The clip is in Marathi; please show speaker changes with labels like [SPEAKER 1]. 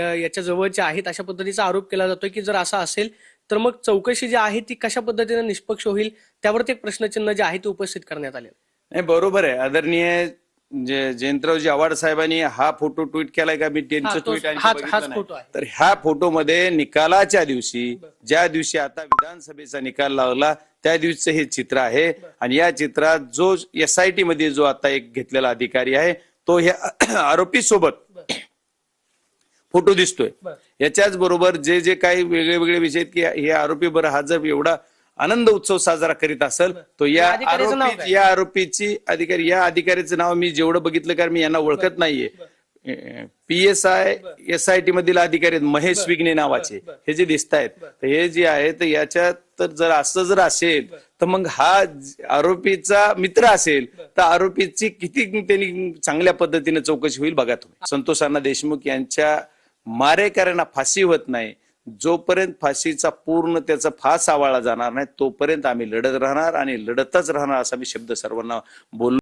[SPEAKER 1] याच्या जवळचे आहेत अशा पद्धतीचा आरोप केला जातोय की जर असं असेल तर मग चौकशी जी आहे ती कशा पद्धतीने निष्पक्ष होईल त्यावरती एक प्रश्नचिन्ह जे आहे ते उपस्थित करण्यात आले.
[SPEAKER 2] नाही, बरोबर आहे. आदरणीय जयंतरावजी आव्हाड साहेबांनी हा फोटो ट्विट केलाय का? मी त्यांचं ट्विट
[SPEAKER 1] हाच फोटो आहे.
[SPEAKER 2] तर ह्या फोटोमध्ये निकालाच्या दिवशी, ज्या दिवशी आता विधानसभेचा निकाल लागला त्या दिवशीचं हे चित्र आहे. आणि या चित्रात जो SIT मध्ये जो आता एक घेतलेला अधिकारी आहे तो ह्या आरोपी सोबत फोटो दिसतोय. याच्याच बरोबर जे जे काही वेगळे वेगळे विषय की हे आरोपी बरं हा जर एवढा आनंद उत्सव साजरा करीत असेल तो या आरोपीची अधिकारी या अधिकाऱ्याचं नाव मी जेवढं बघितलं कारण मी यांना ओळखत नाहीये. PSI SIT मधील अधिकारी महेश विघ्ने नावाचे हे जे दिसत आहेत तर हे जे आहे तर याच्यात तर जर असं जर असेल तर मग हा आरोपीचा मित्र असेल तर आरोपीची किती त्यांनी चांगल्या पद्धतीने चौकशी होईल बघा तुम्ही. संतोष अण्णा देशमुख यांच्या मारेकऱ्यांना फाशी होत नाही जोपर्यंत फाशीचा पूर्ण त्याचा फास आवाळा जाणार नाही तोपर्यंत आम्ही लढत राहणार आणि लढतच राहणार असा मी शब्द सर्वांना बोललो.